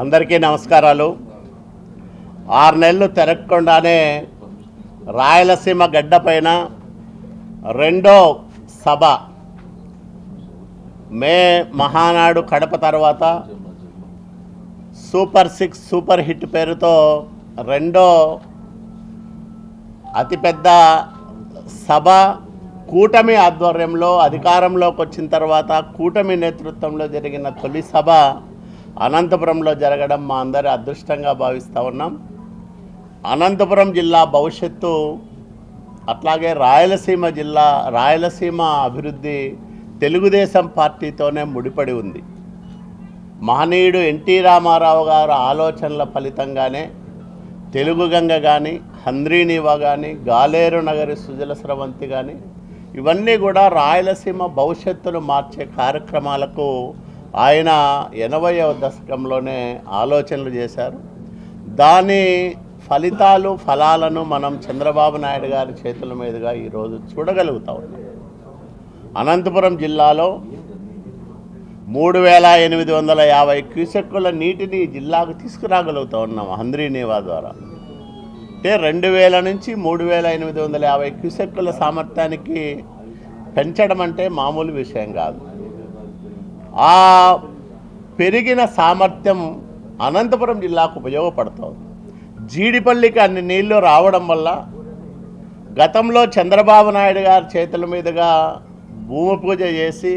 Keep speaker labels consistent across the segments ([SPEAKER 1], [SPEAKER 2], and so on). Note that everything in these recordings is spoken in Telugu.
[SPEAKER 1] అందరికీ నమస్కారాలు. 6 నెలలు తిరగకుండానే రాయలసీమ గడ్డపైన రెండో సభ మే మహానాడు కడప తర్వాత సూపర్ 6 సూపర్ హిట్ పేరుతో రెండో అతిపెద్ద సభ కూటమి ఆధ్వర్యంలో అధికారంలోకి వచ్చిన తర్వాత కూటమి నేతృత్వంలో జరిగిన తొలి సభ అనంతపురంలో జరగడం మా అందరి అదృష్టంగా భావిస్తూ ఉన్నాం. అనంతపురం జిల్లా భవిష్యత్తు అట్లాగే రాయలసీమ అభివృద్ధి తెలుగుదేశం పార్టీతోనే ముడిపడి ఉంది. మహనీయుడు ఎన్టీ రామారావు గారు ఆలోచనల ఫలితంగానే తెలుగు గంగ కానీ, హంద్రీనీవా కానీ, గాలేరు నగరి సుజల స్రవంతి కానీ ఇవన్నీ కూడా రాయలసీమ భవిష్యత్తును మార్చే కార్యక్రమాలకు ఆయన 80వ దశకంలోనే ఆలోచనలు చేశారు. దాని ఫలాలను మనం చంద్రబాబు నాయుడు గారి చేతుల మీదుగా ఈరోజు చూడగలుగుతా ఉన్నాం. అనంతపురం జిల్లాలో 3850 క్యూసెక్కుల నీటిని జిల్లాకు తీసుకురాగలుగుతూ ఉన్నాం హంద్రీనీవా ద్వారా. అంటే 2000 నుంచి 3850 క్యూసెక్కుల సామర్థ్యానికి పెంచడం అంటే మామూలు విషయం కాదు. ఆ పెరిగిన సామర్థ్యం అనంతపురం జిల్లాకు ఉపయోగపడుతుంది. జీడిపల్లికి అన్ని నీళ్లు రావడం వల్ల గతంలో చంద్రబాబు నాయుడు గారి చేతుల మీదుగా భూమి పూజ చేసి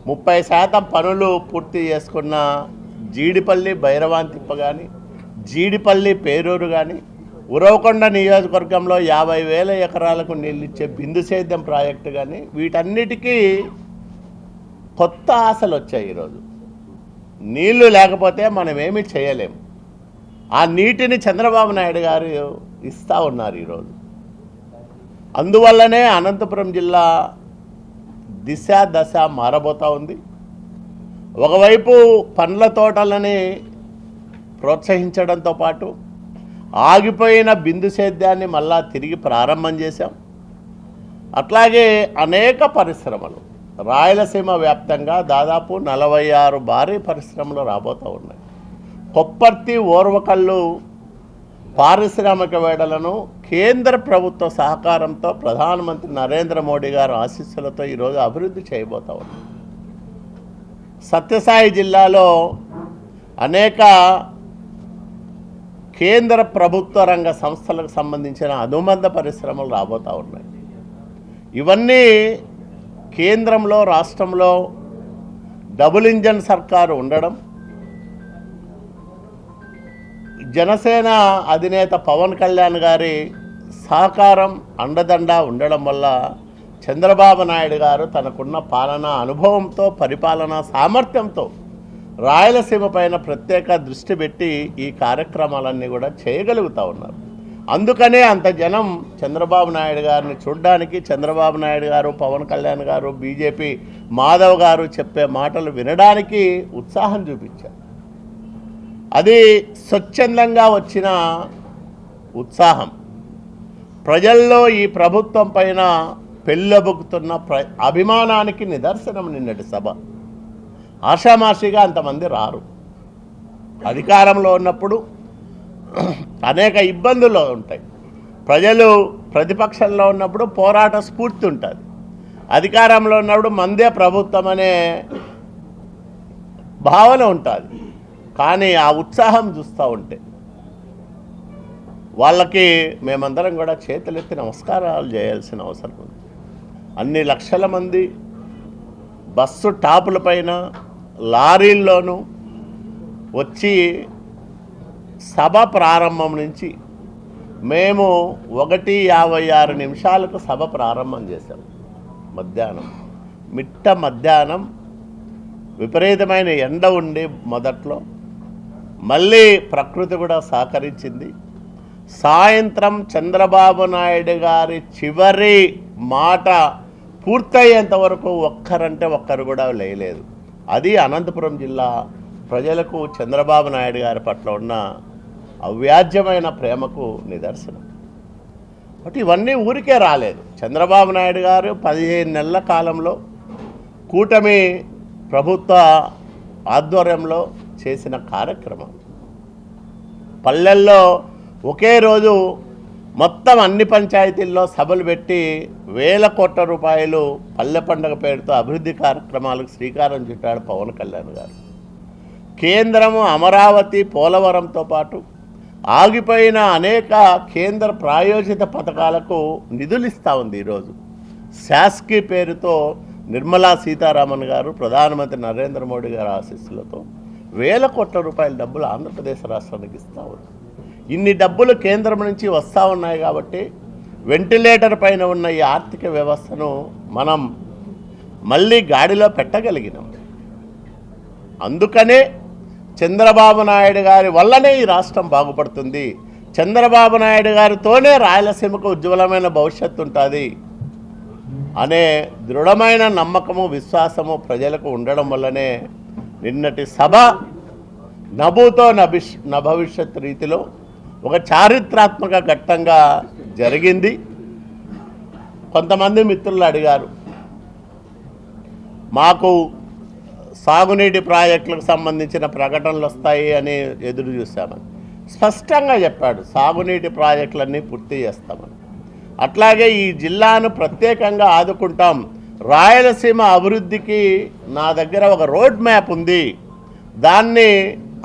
[SPEAKER 1] 30% పనులు పూర్తి చేసుకున్న జీడిపల్లి భైరవాంతిప్ప కానీ, జీడిపల్లి పేరూరు కానీ, ఉరవకొండ నియోజకవర్గంలో 50,000 ఎకరాలకు నీళ్ళు ఇచ్చే బిందు సేద్యం ప్రాజెక్టు కానీ వీటన్నిటికీ కొత్త ఆశలు వచ్చాయి. ఈరోజు నీళ్లు లేకపోతే మనం ఏమీ చేయలేము. ఆ నీటిని చంద్రబాబు నాయుడు గారు ఇస్తూ ఉన్నారు ఈరోజు. అందువల్లనే అనంతపురం జిల్లా దశ మారబోతూ ఉంది. ఒకవైపు పండ్ల తోటలని ప్రోత్సహించడంతో పాటు ఆగిపోయిన బిందు సేద్యాన్ని మళ్ళా తిరిగి ప్రారంభం చేశాం. అట్లాగే అనేక పరిశ్రమలు రాయలసీమ వ్యాప్తంగా దాదాపు 46 భారీ పరిశ్రమలు రాబోతూ ఉన్నాయి. కొప్పర్తి ఓర్వకల్లు పారిశ్రామిక వేడలను కేంద్ర ప్రభుత్వ సహకారంతో ప్రధానమంత్రి నరేంద్ర మోడీ గారు ఆశీస్సులతో ఈరోజు అభివృద్ధి చేయబోతూ ఉన్నాయి. సత్యసాయి జిల్లాలో అనేక కేంద్ర ప్రభుత్వ రంగ సంస్థలకు సంబంధించిన అనుబంధ పరిశ్రమలు రాబోతూ ఉన్నాయి. ఇవన్నీ కేంద్రంలో రాష్ట్రంలో డబుల్ ఇంజన్ సర్కారు ఉండడం, జనసేన అధినేత పవన్ కళ్యాణ్ గారి సహకారం అండదండ ఉండడం వల్ల చంద్రబాబు నాయుడు గారు తనకున్న పాలనా అనుభవంతో, పరిపాలనా సామర్థ్యంతో రాయలసీమ పైన ప్రత్యేక దృష్టి పెట్టి ఈ కార్యక్రమాలన్నీ కూడా చేయగలుగుతూ ఉన్నారు. అందుకనే అంత జనం చంద్రబాబు నాయుడు గారిని చూడడానికి, చంద్రబాబు నాయుడు గారు, పవన్ కళ్యాణ్ గారు, బీజేపీ మాధవ్ గారు చెప్పే మాటలు వినడానికి ఉత్సాహం చూపించారు. అది స్వచ్ఛందంగా వచ్చిన ఉత్సాహం. ప్రజల్లో ఈ ప్రభుత్వం పైన పెళ్ళబుకుతున్న అభిమానానికి నిదర్శనం నిన్నటి సభ. ఆషామాషిగా అంతమంది రారు. అధికారంలో ఉన్నప్పుడు అనేక ఇబ్బందులు ఉంటాయి. ప్రజలు ప్రతిపక్షంలో ఉన్నప్పుడు పోరాట స్ఫూర్తి ఉంటుంది. అధికారంలో ఉన్నప్పుడు మందే ప్రభుత్వం అనే భావన ఉంటుంది. కానీ ఆ ఉత్సాహం చూస్తూ ఉంటే వాళ్ళకి మేమందరం కూడా చేతులెత్తి నమస్కారాలు చేయాల్సిన అవసరం ఉంది. అన్ని లక్షల మంది బస్సు టాపులపైన, లారీల్లోనూ వచ్చి సభ ప్రారంభం నుంచి మేము 1:56 సభ ప్రారంభం చేశాం. మధ్యాహ్నం విపరీతమైన ఎండ ఉండి మొదట్లో మళ్ళీ ప్రకృతి కూడా సహకరించింది. సాయంత్రం చంద్రబాబు నాయుడు గారి చివరి మాట పూర్తయ్యేంత వరకు ఒక్కరంటే ఒక్కరు కూడా లేలేదు. అది అనంతపురం జిల్లా ప్రజలకు చంద్రబాబు నాయుడు గారి పట్ల ఉన్న అవ్యాజ్యమైన ప్రేమకు నిదర్శనం. బట్ ఇవన్నీ ఊరికే రాలేదు. చంద్రబాబు నాయుడు గారు 15 నెలల కాలంలో కూటమి ప్రభుత్వ ఆధ్వర్యంలో చేసిన కార్యక్రమం. పల్లెల్లో ఒకే రోజు మొత్తం అన్ని పంచాయతీల్లో సభలు పెట్టి వేల కోట్ల రూపాయలు పల్లె పండుగ పేరుతో అభివృద్ధి కార్యక్రమాలకు శ్రీకారం చుట్టాడు పవన్ కళ్యాణ్ గారు. కేంద్రము అమరావతి, పోలవరంతో పాటు ఆగిపోయిన అనేక కేంద్ర ప్రాయోజిత పథకాలకు నిధులు ఇస్తూ ఉంది. ఈరోజు శాస్కీ పేరుతో నిర్మలా సీతారామన్ గారు, ప్రధానమంత్రి నరేంద్ర మోడీ గారి ఆశీస్సులతో వేల కోట్ల రూపాయల డబ్బులు ఆంధ్రప్రదేశ్ రాష్ట్రానికి ఇస్తూ ఉంది. ఇన్ని డబ్బులు కేంద్రం నుంచి వస్తూ ఉన్నాయి కాబట్టి వెంటిలేటర్ పైన ఉన్న ఈ ఆర్థిక వ్యవస్థను మనం మళ్ళీ గాడిలో పెట్టగలిగినాం. అందుకనే చంద్రబాబు నాయుడు గారి వల్లనే ఈ రాష్ట్రం బాగుపడుతుంది. చంద్రబాబు నాయుడు గారితోనే రాయలసీమకు ఉజ్వలమైన భవిష్యత్తు ఉంటుంది అనే దృఢమైన నమ్మకము, విశ్వాసము ప్రజలకు ఉండడం వల్లనే నిన్నటి సభ నభూతో నభవిష్యత్ రీతిలో ఒక చారిత్రాత్మక ఘట్టంగా జరిగింది. కొంతమంది మిత్రులు అడిగారు, మాకు సాగునీటి ప్రాజెక్టులకు సంబంధించిన ప్రకటనలు వస్తాయి అని ఎదురు చూశామని. స్పష్టంగా చెప్పాడు, సాగునీటి ప్రాజెక్టులన్నీ పూర్తి చేస్తామని. అట్లాగే ఈ జిల్లాను ప్రత్యేకంగా ఆదుకుంటాం, రాయలసీమ అభివృద్ధికి నా దగ్గర ఒక రోడ్ మ్యాప్ ఉంది, దాన్ని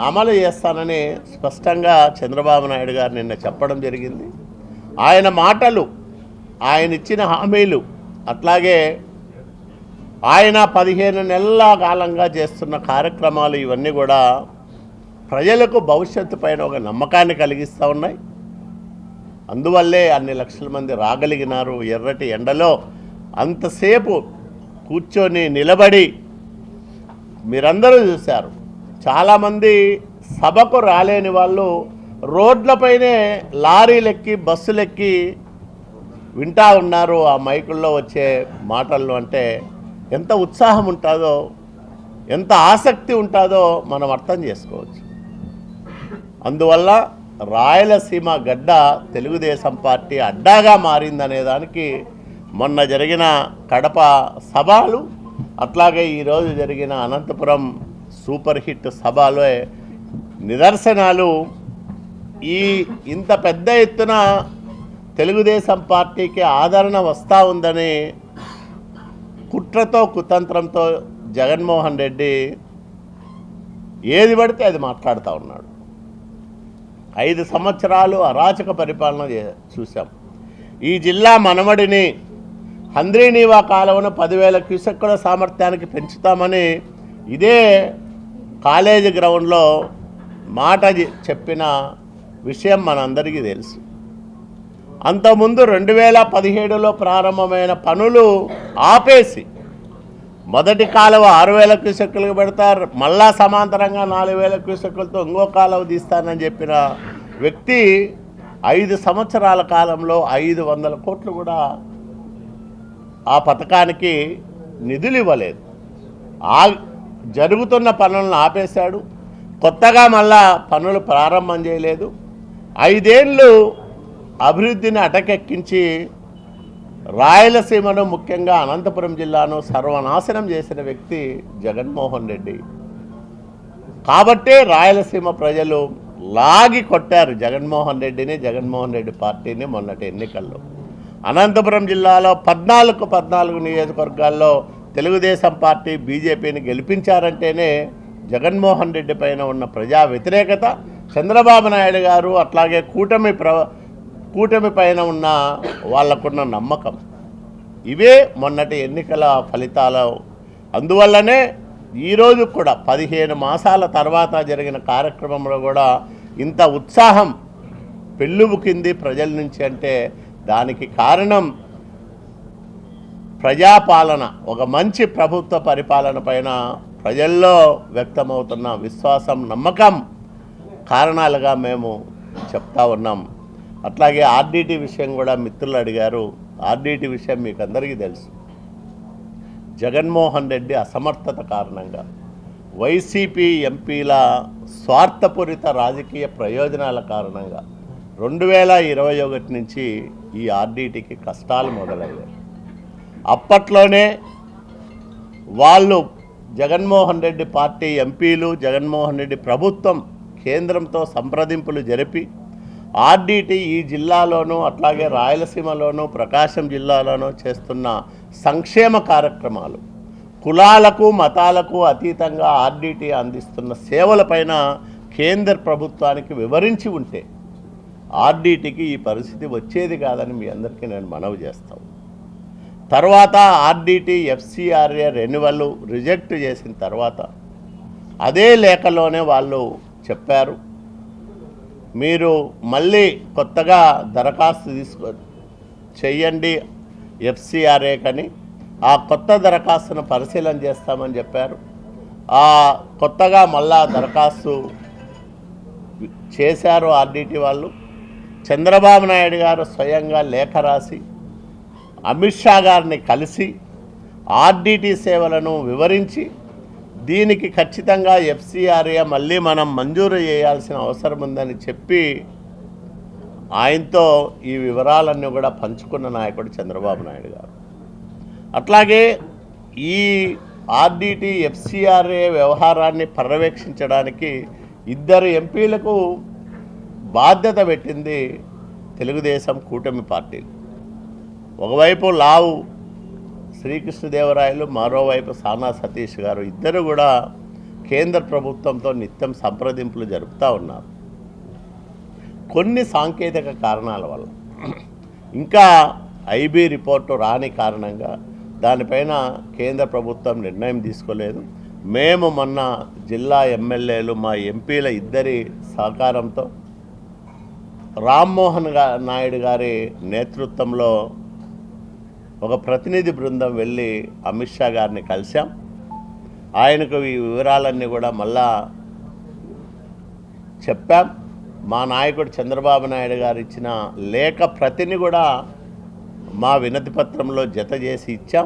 [SPEAKER 1] అమలు చేస్తానని స్పష్టంగా చంద్రబాబు నాయుడు గారు నిన్న చెప్పడం జరిగింది. ఆయన మాటలు, ఆయన ఇచ్చిన హామీలు, అట్లాగే ఆయన 15 నెలల కాలంగా చేస్తున్న కార్యక్రమాలు ఇవన్నీ కూడా ప్రజలకు భవిష్యత్తు పైన ఒక నమ్మకాన్ని కలిగిస్తూ ఉన్నాయి. అందువల్లే అన్ని లక్షల మంది రాగలిగినారు. ఎర్రటి ఎండలో అంతసేపు కూర్చొని నిలబడి మీరందరూ చూశారు. చాలామంది సభకు రాలేని వాళ్ళు రోడ్లపైనే లారీలెక్కి, బస్సులెక్కి వింటా ఉన్నారు ఆ మైకుల్లో వచ్చే మాటలను. అంటే ఎంత ఉత్సాహం ఉంటుందో, ఎంత ఆసక్తి ఉంటుందో మనం అర్థం చేసుకోవచ్చు. అందువల్ల రాయలసీమ గడ్డ తెలుగుదేశం పార్టీ అడ్డాగా మారిందనే దానికి మొన్న జరిగిన కడప సభలు, అట్లాగే ఈరోజు జరిగిన అనంతపురం సూపర్ హిట్ సభలో నిదర్శనాలు. ఇంత పెద్ద ఎత్తున తెలుగుదేశం పార్టీకి ఆదరణ వస్తూ ఉందని కుట్రతో, కుతంత్రంతో జగన్మోహన్ రెడ్డి ఏది పడితే అది మాట్లాడుతూ ఉన్నాడు. 5 సంవత్సరాలు అరాచక పరిపాలన చూసాం. ఈ జిల్లా మనమడిని హంద్రీనీవా కాలువను 10,000 క్యూసెక్కుల సామర్థ్యానికి పెంచుతామని ఇదే కాలేజీ గ్రౌండ్లో మాట చెప్పిన విషయం మనందరికీ తెలుసు. అంతకుముందు 2017లో ప్రారంభమైన పనులు ఆపేసి మొదటి కాలువ 6,000 క్యూసెక్కులకు పెడతారు, మళ్ళా సమాంతరంగా 4,000 క్యూసెక్కులతో ఇంకో కాలువ తీస్తానని చెప్పిన వ్యక్తి 5 సంవత్సరాల కాలంలో 500 కోట్లు కూడా ఆ పథకానికి నిధులు ఇవ్వలేదు. జరుగుతున్న పనులను ఆపేశాడు. కొత్తగా మళ్ళా పనులు ప్రారంభం చేయలేదు. 5 ఏళ్ళు అభివృద్ధిని అటకెక్కించి రాయలసీమను, ముఖ్యంగా అనంతపురం జిల్లాను సర్వనాశనం చేసిన వ్యక్తి జగన్మోహన్ రెడ్డి. కాబట్టే రాయలసీమ ప్రజలు లాగి కొట్టారు జగన్మోహన్ రెడ్డిని, జగన్మోహన్ రెడ్డి పార్టీని మొన్నటి ఎన్నికల్లో. అనంతపురం జిల్లాలో 14 నియోజకవర్గాల్లో తెలుగుదేశం పార్టీ బీజేపీని గెలిపించారంటేనే జగన్మోహన్ రెడ్డి పైన ఉన్న ప్రజా వ్యతిరేకత, చంద్రబాబు నాయుడు గారు అట్లాగే కూటమి పైన ఉన్న వాళ్ళకున్న నమ్మకం, ఇవే మొన్నటి ఎన్నికల ఫలితాలు. అందువల్లనే ఈరోజు కూడా 15 మాసాల తర్వాత జరిగిన కార్యక్రమంలో కూడా ఇంత ఉత్సాహం పెళ్ళుబుకింది ప్రజల నుంచి. అంటే దానికి కారణం ప్రజాపాలన, ఒక మంచి ప్రభుత్వ పరిపాలన పైన ప్రజల్లో వ్యక్తమవుతున్న విశ్వాసం, నమ్మకం కారణాలుగా మేము చెప్తా ఉన్నాం. అట్లాగే ఆర్డీటీ విషయం కూడా మిత్రులు అడిగారు. ఆర్డీటీ విషయం మీకు అందరికీ తెలుసు. జగన్మోహన్ రెడ్డి అసమర్థత కారణంగా, వైసీపీ ఎంపీల స్వార్థపూరిత రాజకీయ ప్రయోజనాల కారణంగా 2021 నుంచి ఈ ఆర్డీటీకి కష్టాలు మొదలయ్యాయి. అప్పట్లోనే వాళ్ళు జగన్మోహన్ రెడ్డి పార్టీ ఎంపీలు, జగన్మోహన్ రెడ్డి ప్రభుత్వం కేంద్రంతో సంప్రదింపులు జరిపి ఆర్డీటీ ఈ జిల్లాలోనూ అట్లాగే రాయలసీమలోనూ ప్రకాశం జిల్లాలోనూ చేస్తున్న సంక్షేమ కార్యక్రమాలు, కులాలకు మతాలకు అతీతంగా ఆర్డీటీ అందిస్తున్న సేవలపైన కేంద్ర ప్రభుత్వానికి వివరించి ఉంటే ఆర్డీటీకి ఈ పరిస్థితి వచ్చేది కాదని మీ అందరికీ నేను మనవి చేస్తాను. తర్వాత ఆర్డీటీ ఎఫ్సిఆర్ఏ రెన్యువల్ రిజెక్ట్ చేసిన తర్వాత అదే లేఖలోనే వాళ్ళు చెప్పారు, మీరు మళ్ళీ కొత్తగా దరఖాస్తు చెయ్యండి ఎఫ్సిఆర్ఏ కని, ఆ కొత్త దరఖాస్తును పరిశీలన చేస్తామని చెప్పారు. ఆ కొత్తగా మళ్ళా దరఖాస్తు చేశారు ఆర్డీటీ వాళ్ళు. చంద్రబాబు నాయుడు గారు స్వయంగా లేఖ రాసి అమిత్ షా గారిని కలిసి ఆర్డీటీ సేవలను వివరించి దీనికి ఖచ్చితంగా ఎఫ్సిఆర్ఏ మళ్ళీ మనం మంజూరు చేయాల్సిన అవసరం ఉందని చెప్పి ఆయనతో ఈ వివరాలన్నీ కూడా పంచుకున్న నాయకుడు చంద్రబాబు నాయుడు గారు. అట్లాగే ఈ ఆర్డీటీ ఎఫ్సిఆర్ఏ వ్యవహారాన్ని పర్యవేక్షించడానికి 2 ఎంపీలకు బాధ్యత పెట్టింది తెలుగుదేశం కూటమి పార్టీలు. ఒకవైపు లావు శ్రీకృష్ణదేవరాయలు, మరోవైపు సానా సతీష్ గారు, ఇద్దరు కూడా కేంద్ర ప్రభుత్వంతో నిత్యం సంప్రదింపులు జరుపుతూ ఉన్నారు. కొన్ని సాంకేతిక కారణాల వల్ల ఇంకా ఐబీ రిపోర్టు రాని కారణంగా దానిపైన కేంద్ర ప్రభుత్వం నిర్ణయం తీసుకోలేదు. మేము మొన్న జిల్లా ఎమ్మెల్యేలు, మా ఎంపీల ఇద్దరి సహకారంతో రామ్మోహన్ నాయుడు గారి నేతృత్వంలో ఒక ప్రతినిధి బృందం వెళ్ళి అమిత్ షా గారిని కలిశాం. ఆయనకు ఈ వివరాలన్నీ కూడా మళ్ళా చెప్పాం. మా నాయకుడు చంద్రబాబు నాయుడు గారు ఇచ్చిన లేఖ ప్రతిని కూడా మా వినతి పత్రంలో జత చేసి ఇచ్చాం.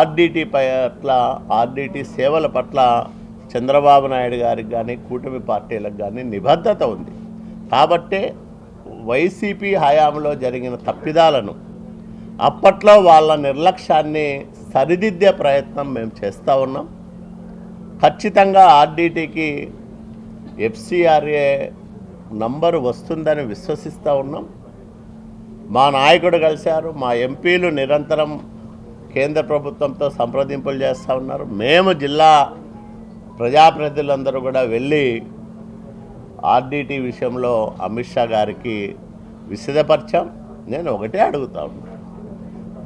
[SPEAKER 1] ఆర్డీటీ పట్ల, ఆర్డీటీ సేవల పట్ల చంద్రబాబు నాయుడు గారికి కానీ కూటమి పార్టీలకు కానీ నిబద్ధత ఉంది. కాబట్టే వైసీపీ హయాంలో జరిగిన తప్పిదాలను, అప్పట్లో వాళ్ళ నిర్లక్ష్యాన్ని సరిదిద్దే ప్రయత్నం మేము చేస్తూ ఉన్నాం. ఖచ్చితంగా ఆర్డీటీకి ఎఫ్సిఆర్ఏ నంబరు వస్తుందని విశ్వసిస్తూ ఉన్నాం. మా నాయకుడు కలిశారు, మా ఎంపీలు నిరంతరం కేంద్ర ప్రభుత్వంతో సంప్రదింపులు చేస్తూ ఉన్నారు. మేము జిల్లా ప్రజాప్రతినిధులందరూ కూడా వెళ్ళి ఆర్డీటీ విషయంలో అమిత్ షా గారికి విశదపరిచాం. నేను ఒకటే అడుగుతా ఉన్నా,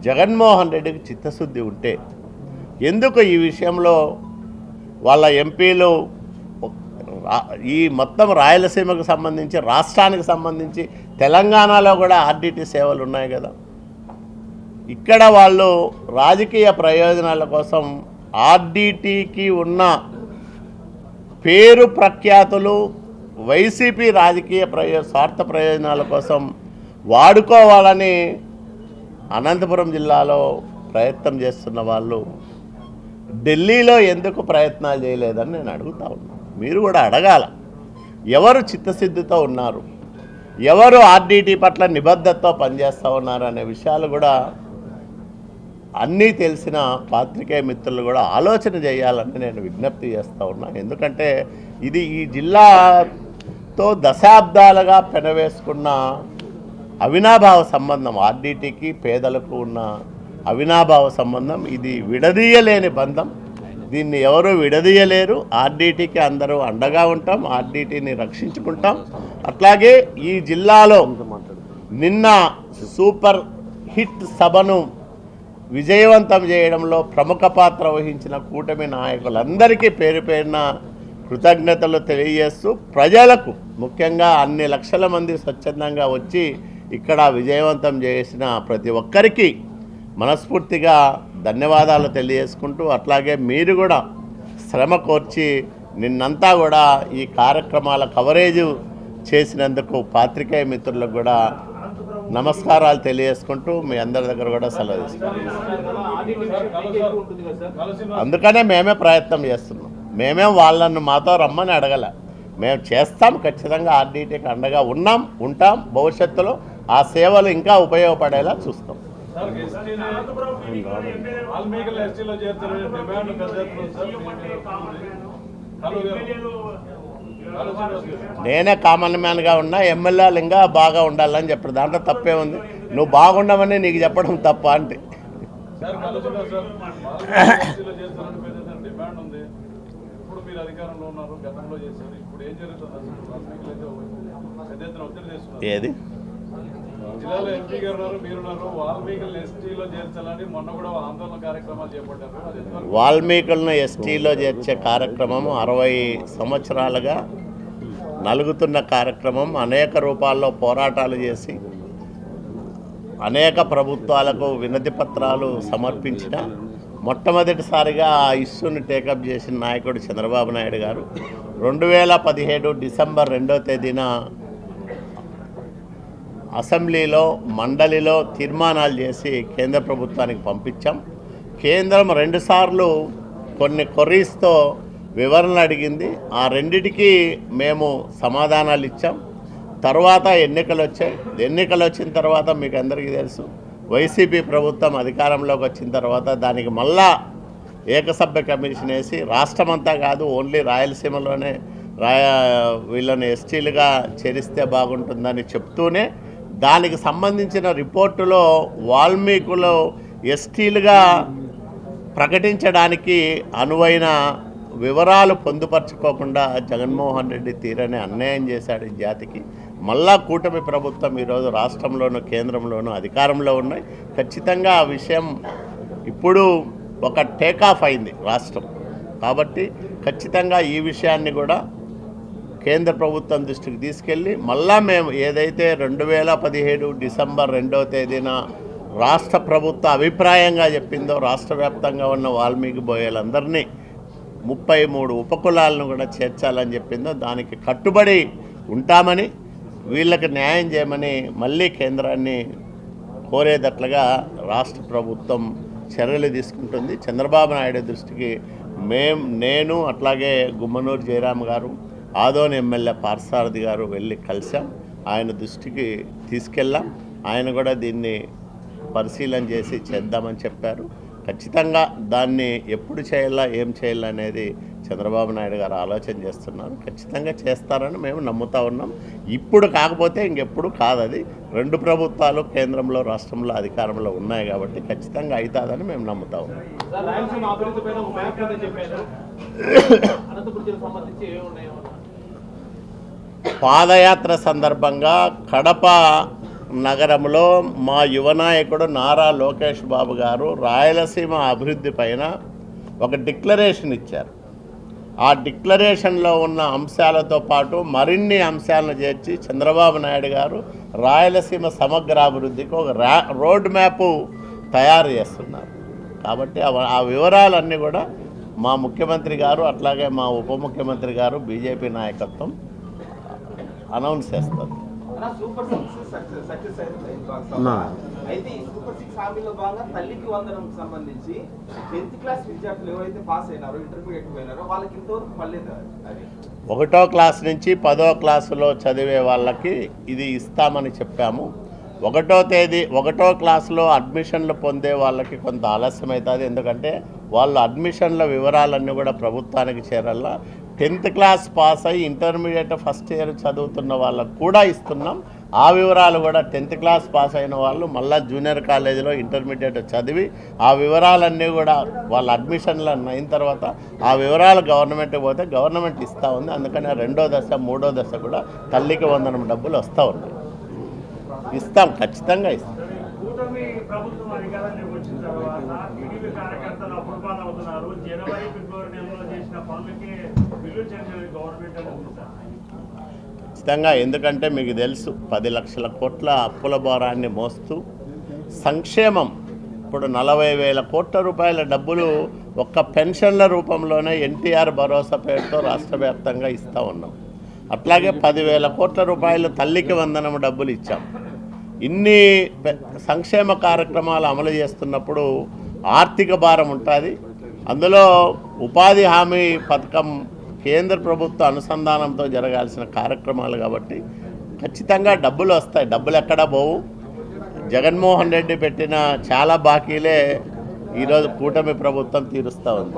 [SPEAKER 1] జగన్మోహన్ రెడ్డికి చిత్తశుద్ధి ఉంటే ఎందుకు ఈ విషయంలో వాళ్ళ ఎంపీలు ఈ మొత్తం రాయలసీమకు సంబంధించి, రాష్ట్రానికి సంబంధించి తెలంగాణలో కూడా ఆర్డీటీ సేవలు ఉన్నాయి కదా, ఇక్కడ వాళ్ళు రాజకీయ ప్రయోజనాల కోసం ఆర్డీటీకి ఉన్న పేరు ప్రఖ్యాతులు వైసీపీ రాజకీయ స్వార్థ ప్రయోజనాల కోసం వాడుకోవాలని అనంతపురం జిల్లాలో ప్రయత్నం చేస్తున్న వాళ్ళు ఢిల్లీలో ఎందుకు ప్రయత్నాలు చేయలేదని నేను అడుగుతా ఉన్నాను. మీరు కూడా అడగాల, ఎవరు చిత్తశుద్ధితో ఉన్నారు, ఎవరు ఆర్డీటీ పట్ల నిబద్ధతతో పనిచేస్తూ ఉన్నారు అనే విషయాలు కూడా అన్నీ తెలిసిన పాత్రికేయ మిత్రులు కూడా ఆలోచన చేయాలని నేను విజ్ఞప్తి చేస్తూ ఉన్నా. ఎందుకంటే ఇది ఈ జిల్లాతో దశాబ్దాలుగా పెనవేసుకున్న అవినాభావ సంబంధం, ఆర్డీటీకి పేదలకు ఉన్న అవినాభావ సంబంధం. ఇది విడదీయలేని బంధం, దీన్ని ఎవరు విడదీయలేరు. ఆర్డీటీకి అందరూ అండగా ఉంటాం, ఆర్డీటీని రక్షించుకుంటాం. అట్లాగే ఈ జిల్లాలో నిన్న సూపర్ హిట్ సభను విజయవంతం చేయడంలో ప్రముఖ పాత్ర వహించిన కూటమి నాయకులందరికీ పేరు పేరున కృతజ్ఞతలు తెలియజేస్తూ, ప్రజలకు ముఖ్యంగా అన్ని లక్షల మంది స్వచ్ఛందంగా వచ్చి ఇక్కడ విజయవంతం చేసిన ప్రతి ఒక్కరికి మనస్ఫూర్తిగా ధన్యవాదాలు తెలియజేసుకుంటూ, అట్లాగే మీరు కూడా శ్రమ కోర్చి నిన్నంతా కూడా ఈ కార్యక్రమాల కవరేజ్ చేసినందుకు పాత్రికేయ మిత్రులకు కూడా నమస్కారాలు తెలియజేసుకుంటూ మీ అందరి దగ్గర కూడా సెలవు తీసుకుంటాం. అందుకనే మేమే ప్రయత్నం చేస్తున్నాం. మేమేం వాళ్ళను మాతో రమ్మని అడగల, మేము చేస్తాం. ఖచ్చితంగా ఆర్డీటీకి అండగా ఉంటాం. భవిష్యత్తులో ఆ సేవలు ఇంకా ఉపయోగపడేలా చూస్తాం.
[SPEAKER 2] వాల్మీకి ఎస్టీలో చేర్చాలని డిమాండ్ పెద్ద ఎత్తున
[SPEAKER 1] నేనే కామన్ మ్యాన్గా ఉన్నా, ఎమ్మెల్యేలు ఇంకా బాగా ఉండాలని చెప్పారు. దాంట్లో తప్పే ఉంది. నువ్వు బాగుండవని నీకు చెప్పడం తప్ప అంటే
[SPEAKER 2] డిమాండ్ ఉంది. ఇప్పుడు మీరు అధికారంలో ఉన్నారు, గతంలో చేశారు, ఇప్పుడు ఏం జరుగుతుంది? పెద్ద ఎత్తున ఒత్తిడి చేస్తున్నారు.
[SPEAKER 1] ఏది
[SPEAKER 2] జిల్లాలో ఎంపీ గారు ఉన్నారు, మీరున్నారు, వాల్మీకులను ఎస్టీలో చేర్చాలని మొన్న కూడా ఆందోళన కార్యక్రమాలు చేపట్టారు.
[SPEAKER 1] వాల్మీకులను ఎస్టీలో చేర్చే కార్యక్రమం 60 సంవత్సరాలుగా నలుగుతున్న కార్యక్రమం. అనేక రూపాల్లో పోరాటాలు చేసి అనేక ప్రభుత్వాలకు వినతి పత్రాలు సమర్పించిన మొట్టమొదటిసారిగా ఆ ఇష్యూని టేకప్ చేసిన నాయకుడు చంద్రబాబు నాయుడు గారు 2017 డిసెంబర్ 2వ తేదీన అసెంబ్లీలో మండలిలో తీర్మానాలు చేసి కేంద్ర ప్రభుత్వానికి పంపించాం. కేంద్రం 2 సార్లు కొన్ని కొర్రీస్తో వివరణ అడిగింది. ఆ రెండిటికి మేము సమాధానాలు ఇచ్చాం. తర్వాత ఎన్నికలు వచ్చాయి. ఎన్నికలు వచ్చిన తర్వాత మీకు అందరికీ తెలుసు, వైసీపీ ప్రభుత్వం అధికారంలోకి వచ్చిన తర్వాత దానికి మళ్ళా ఏకసభ్య కమిషన్ వేసి రాష్ట్రమంతా కాదు, ఓన్లీ రాయలసీమలోనే వీళ్ళని ఎస్టీలుగా చేరిస్తే బాగుంటుందని చెప్తూనే దానికి సంబంధించిన రిపోర్టులో వాల్మీకులు ఎస్టీలుగా ప్రకటించడానికి అనువైన వివరాలు పొందుపరచుకోకుండా జగన్మోహన్ రెడ్డి తీరని అన్యాయం చేశాడు ఈ జాతికి. మళ్ళా కూటమి ప్రభుత్వం ఈరోజు రాష్ట్రంలోనూ కేంద్రంలోనూ అధికారంలో ఉన్నాయి. ఖచ్చితంగా ఆ విషయం ఇప్పుడు ఒక టేకాఫ్ అయింది రాష్ట్రం. కాబట్టి ఖచ్చితంగా ఈ విషయాన్ని కూడా కేంద్ర ప్రభుత్వం దృష్టికి తీసుకెళ్ళి మళ్ళా మేము ఏదైతే 2017 డిసెంబర్ 2వ తేదీన రాష్ట్ర ప్రభుత్వ అభిప్రాయంగా చెప్పిందో రాష్ట్ర వ్యాప్తంగా ఉన్న వాల్మీకి బోయలందరినీ 33 ఉపకులాలను కూడా చేర్చాలని చెప్పిందో దానికి కట్టుబడి ఉంటామని, వీళ్ళకి న్యాయం చేయమని మళ్ళీ కేంద్రాన్ని కోరేటట్లుగా రాష్ట్ర ప్రభుత్వం చర్యలు తీసుకుంటుంది. చంద్రబాబు నాయుడు దృష్టికి నేను అట్లాగే గుమ్మనూరు జయరాం గారు, ఆదోని ఎమ్మెల్యే పార్సారథి గారు వెళ్ళి కలిసాం. ఆయన దృష్టికి తీసుకెళ్ళాం. ఆయన కూడా దీన్ని పరిశీలన చేసి చేద్దామని చెప్పారు. ఖచ్చితంగా దాన్ని ఎప్పుడు చేయాలా, ఏం చేయాలా అనేది చంద్రబాబు నాయుడు గారు ఆలోచన చేస్తున్నారు. ఖచ్చితంగా చేస్తారని మేము నమ్ముతా ఉన్నాం. ఇప్పుడు కాకపోతే ఇంకెప్పుడు కాదు. అది 2 ప్రభుత్వాలు కేంద్రంలో రాష్ట్రంలో అధికారంలో ఉన్నాయి కాబట్టి ఖచ్చితంగా అవుతుందని మేము నమ్ముతా ఉన్నాం. పాదయాత్ర సందర్భంగా కడప నగరంలో మా యువ నాయకుడు నారా లోకేష్ బాబు గారు రాయలసీమ అభివృద్ధి పైన ఒక డిక్లరేషన్ ఇచ్చారు. ఆ డిక్లరేషన్లో ఉన్న అంశాలతో పాటు మరిన్ని అంశాలను చేర్చి చంద్రబాబు నాయుడు గారు రాయలసీమ సమగ్ర అభివృద్ధికి ఒక రోడ్ మ్యాప్ తయారు చేస్తున్నారు. కాబట్టి ఆ వివరాలన్నీ కూడా మా ముఖ్యమంత్రి గారు అట్లాగే మా ఉప ముఖ్యమంత్రి గారు బీజేపీ నాయకత్వం అనౌన్స్ చేస్తారు.
[SPEAKER 3] సూపర్ 6 సక్సెస్ అయితే ఈ సూపర్ 6 హామీలో భాగంగా తల్లికి వందనం సంబంధించి 10th క్లాస్ విద్యార్థులు ఎవరైతే పాస్ అయినారో, ఇంటర్మీడియట్ పోయినారో వాళ్ళకి ఇంతవరకు పర్లేదు. అది
[SPEAKER 1] 1వ క్లాస్ నుంచి 10వ క్లాసులో చదివే వాళ్ళకి ఇది ఇస్తామని చెప్పాము. 1వ క్లాసులో అడ్మిషన్లు పొందే వాళ్ళకి కొంత ఆలస్యం అవుతుంది. ఎందుకంటే వాళ్ళు అడ్మిషన్ల వివరాలన్నీ కూడా ప్రభుత్వానికి చేరాల. 10th క్లాస్ పాస్ అయ్యి ఇంటర్మీడియట్ ఫస్ట్ ఇయర్ చదువుతున్న వాళ్ళకు కూడా ఇస్తున్నాం. ఆ వివరాలు కూడా 10th క్లాస్ పాస్ అయిన వాళ్ళు మళ్ళీ జూనియర్ కాలేజీలో ఇంటర్మీడియట్ చదివి ఆ వివరాలన్నీ కూడా వాళ్ళ అడ్మిషన్లు అయిన తర్వాత ఆ వివరాలు గవర్నమెంట్కి పోతే గవర్నమెంట్ ఇస్తూ ఉంది. అందుకని 2వ దశ 3వ దశ కూడా తల్లికి వందనం డబ్బులు వస్తూ ఉన్నాయి. ఇస్తాం, ఖచ్చితంగా ఇస్తాం.
[SPEAKER 4] కూటమి ప్రభుత్వం అధికారానికి వచ్చిన తర్వాత టీడీపీ కార్యకర్తలు అప్రూపాలు అవుతున్నారు. జనవరి ఫిబ్రవరి నెలలో చేసిన పనులకి బిల్లు చెల్లించిన గవర్నమెంట్ అని ఉంది సార్.
[SPEAKER 1] ఖచ్చితంగా, ఎందుకంటే మీకు తెలుసు 10 లక్షల కోట్ల అప్పుల భారాన్ని మోస్తూ సంక్షేమం ఇప్పుడు 40,000 కోట్ల రూపాయల డబ్బులు ఒక్క పెన్షన్ల రూపంలోనే ఎన్టీఆర్ భరోసా పేరుతో రాష్ట్ర వ్యాప్తంగా ఇస్తూ ఉన్నాం. అట్లాగే 10,000 కోట్ల రూపాయలు తల్లికి వందనం డబ్బులు ఇచ్చాం. ఇన్ని సంక్షేమ కార్యక్రమాలు అమలు చేస్తున్నప్పుడు ఆర్థిక భారం ఉంటుంది. అందులో ఉపాధి హామీ పథకం కేంద్ర ప్రభుత్వ అనుసంధానంతో జరగాల్సిన కార్యక్రమాలు కాబట్టి ఖచ్చితంగా డబ్బులు వస్తాయి. డబ్బులు ఎక్కడా పోవు. జగన్మోహన్ రెడ్డి పెట్టిన చాలా బాకీలే ఈరోజు కూటమి ప్రభుత్వం తీరుస్తూ ఉంది.